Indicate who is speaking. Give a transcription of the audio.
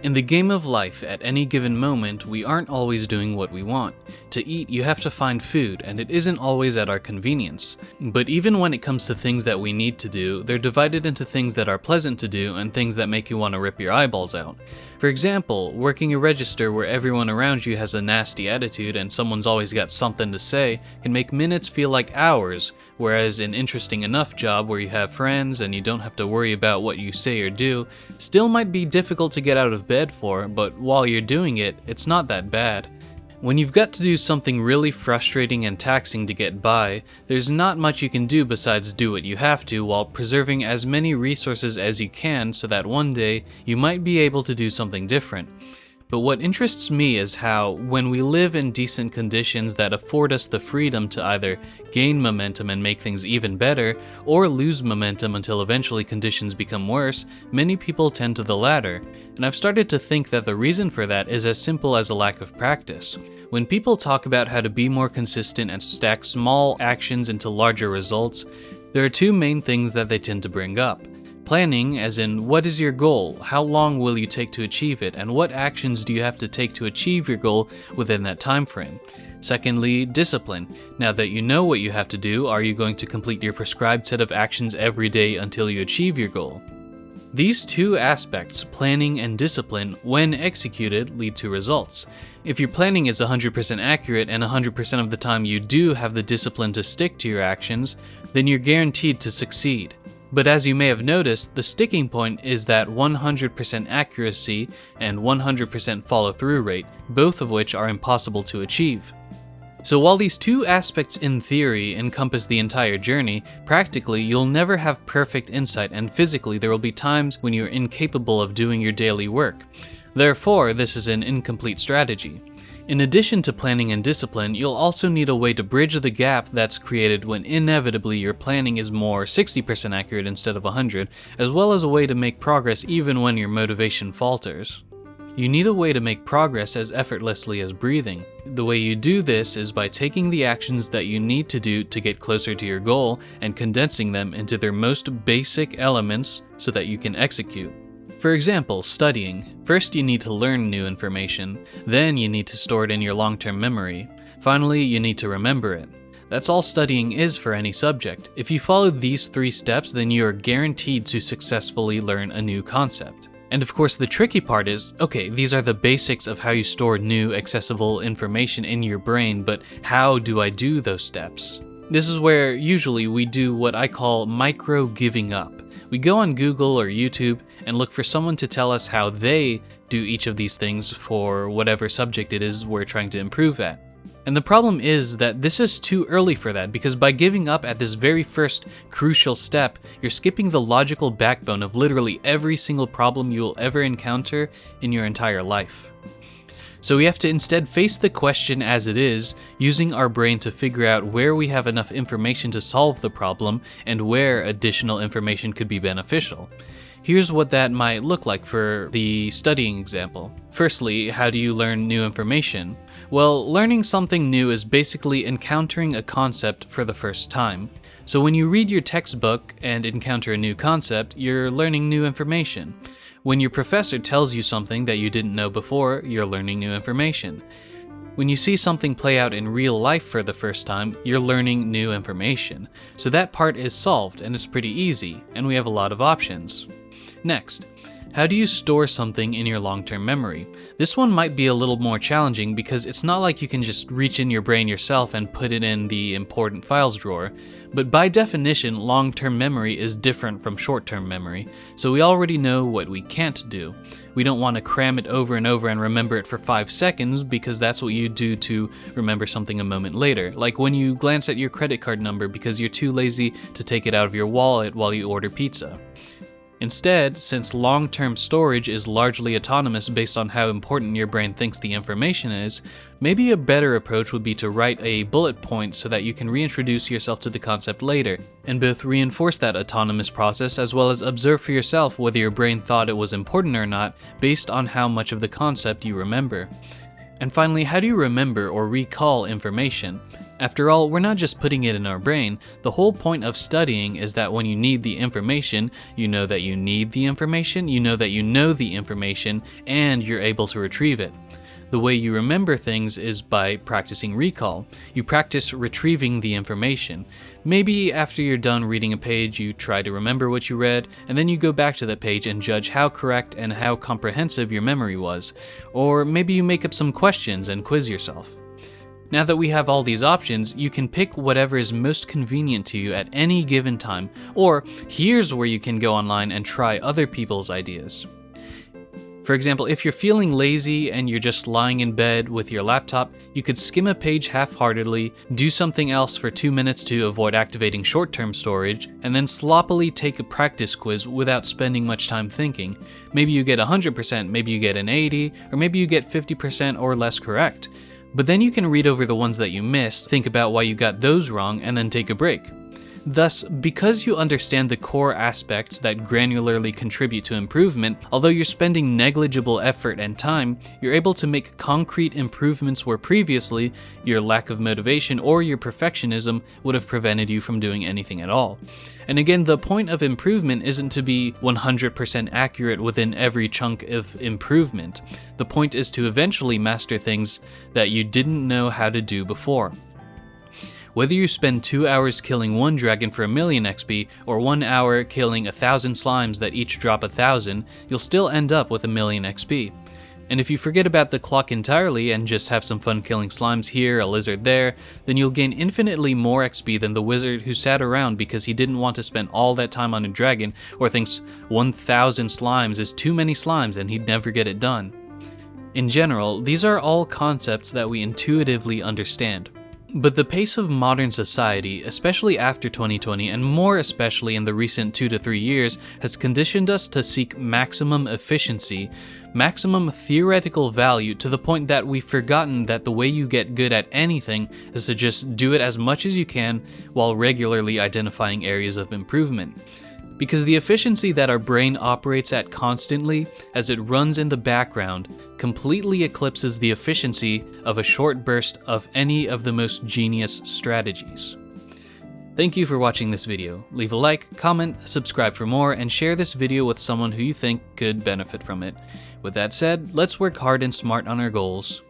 Speaker 1: In the game of life, at any given moment, we aren't always doing what we want. To eat, you have to find food, and it isn't always at our convenience. But even when it comes to things that we need to do, they're divided into things that are pleasant to do and things that make you want to rip your eyeballs out. For example, working a register where everyone around you has a nasty attitude and someone's always got something to say can make minutes feel like hours, whereas an interesting enough job where you have friends and you don't have to worry about what you say or do still might be difficult to get out of bed for, but while you're doing it, it's not that bad. When you've got to do something really frustrating and taxing to get by, there's not much you can do besides do what you have to while preserving as many resources as you can so that one day you might be able to do something different. But what interests me is how, when we live in decent conditions that afford us the freedom to either gain momentum and make things even better, or lose momentum until eventually conditions become worse, many people tend to the latter. And I've started to think that the reason for that is as simple as a lack of practice. When people talk about how to be more consistent and stack small actions into larger results, there are two main things that they tend to bring up. Planning, as in, what is your goal, how long will you take to achieve it, and what actions do you have to take to achieve your goal within that time frame. Secondly, discipline. Now that you know what you have to do, are you going to complete your prescribed set of actions every day until you achieve your goal? These two aspects, planning and discipline, when executed, lead to results. If your planning is 100% accurate and 100% of the time you do have the discipline to stick to your actions, then you're guaranteed to succeed. But as you may have noticed, the sticking point is that 100% accuracy and 100% follow-through rate, both of which are impossible to achieve. So while these two aspects in theory encompass the entire journey, practically you'll never have perfect insight, and physically there will be times when you're incapable of doing your daily work. Therefore, this is an incomplete strategy. In addition to planning and discipline, you'll also need a way to bridge the gap that's created when inevitably your planning is more 60% accurate instead of 100, as well as a way to make progress even when your motivation falters. You need a way to make progress as effortlessly as breathing. The way you do this is by taking the actions that you need to do to get closer to your goal and condensing them into their most basic elements so that you can execute. For example, studying. First you need to learn new information, then you need to store it in your long-term memory. Finally, you need to remember it. That's all studying is for any subject. If you follow these three steps, then you are guaranteed to successfully learn a new concept. And of course the tricky part is, okay, these are the basics of how you store new accessible information in your brain, but how do I do those steps? This is where usually we do what I call micro giving up. We go on Google or YouTube and look for someone to tell us how they do each of these things for whatever subject it is we're trying to improve at. And the problem is that this is too early for that, because by giving up at this very first crucial step, you're skipping the logical backbone of literally every single problem you will ever encounter in your entire life. So we have to instead face the question as it is, using our brain to figure out where we have enough information to solve the problem and where additional information could be beneficial. Here's what that might look like for the studying example. Firstly, how do you learn new information? Well, learning something new is basically encountering a concept for the first time. So when you read your textbook and encounter a new concept, you're learning new information. When your professor tells you something that you didn't know before, you're learning new information. When you see something play out in real life for the first time, you're learning new information. So that part is solved, and it's pretty easy, and we have a lot of options. Next, how do you store something in your long-term memory? This one might be a little more challenging because it's not like you can just reach in your brain yourself and put it in the important files drawer. But by definition, long-term memory is different from short-term memory, so we already know what we can't do. We don't want to cram it over and over and remember it for 5 seconds, because that's what you do to remember something a moment later, like when you glance at your credit card number because you're too lazy to take it out of your wallet while you order pizza. Instead, since long-term storage is largely autonomous based on how important your brain thinks the information is, maybe a better approach would be to write a bullet point so that you can reintroduce yourself to the concept later, and both reinforce that autonomous process as well as observe for yourself whether your brain thought it was important or not based on how much of the concept you remember. And finally, how do you remember or recall information? After all, we're not just putting it in our brain. The whole point of studying is that when you need the information, you know that you need the information, you know that you know the information, and you're able to retrieve it. The way you remember things is by practicing recall. You practice retrieving the information. Maybe after you're done reading a page, you try to remember what you read, and then you go back to that page and judge how correct and how comprehensive your memory was. Or maybe you make up some questions and quiz yourself. Now that we have all these options, you can pick whatever is most convenient to you at any given time, or here's where you can go online and try other people's ideas. For example, if you're feeling lazy and you're just lying in bed with your laptop, you could skim a page half-heartedly, do something else for 2 minutes to avoid activating short-term storage, and then sloppily take a practice quiz without spending much time thinking. Maybe you get 100%, maybe you get an 80, or maybe you get 50% or less correct. But then you can read over the ones that you missed, think about why you got those wrong, and then take a break. Thus, because you understand the core aspects that granularly contribute to improvement, although you're spending negligible effort and time, you're able to make concrete improvements where previously your lack of motivation or your perfectionism would have prevented you from doing anything at all. And again, the point of improvement isn't to be 100% accurate within every chunk of improvement. The point is to eventually master things that you didn't know how to do before. Whether you spend 2 hours killing one dragon for 1,000,000 XP, or 1 hour killing 1,000 slimes that each drop 1,000, you'll still end up with 1,000,000 XP. And if you forget about the clock entirely and just have some fun killing slimes here, a lizard there, then you'll gain infinitely more XP than the wizard who sat around because he didn't want to spend all that time on a dragon, or thinks 1,000 slimes is too many slimes and he'd never get it done. In general, these are all concepts that we intuitively understand. But the pace of modern society, especially after 2020 and more especially in the recent 2 to 3 years, has conditioned us to seek maximum efficiency, maximum theoretical value, to the point that we've forgotten that the way you get good at anything is to just do it as much as you can while regularly identifying areas of improvement. Because the efficiency that our brain operates at constantly, as it runs in the background, completely eclipses the efficiency of a short burst of any of the most genius strategies. Thank you for watching this video. Leave a like, comment, subscribe for more, and share this video with someone who you think could benefit from it. With that said, let's work hard and smart on our goals.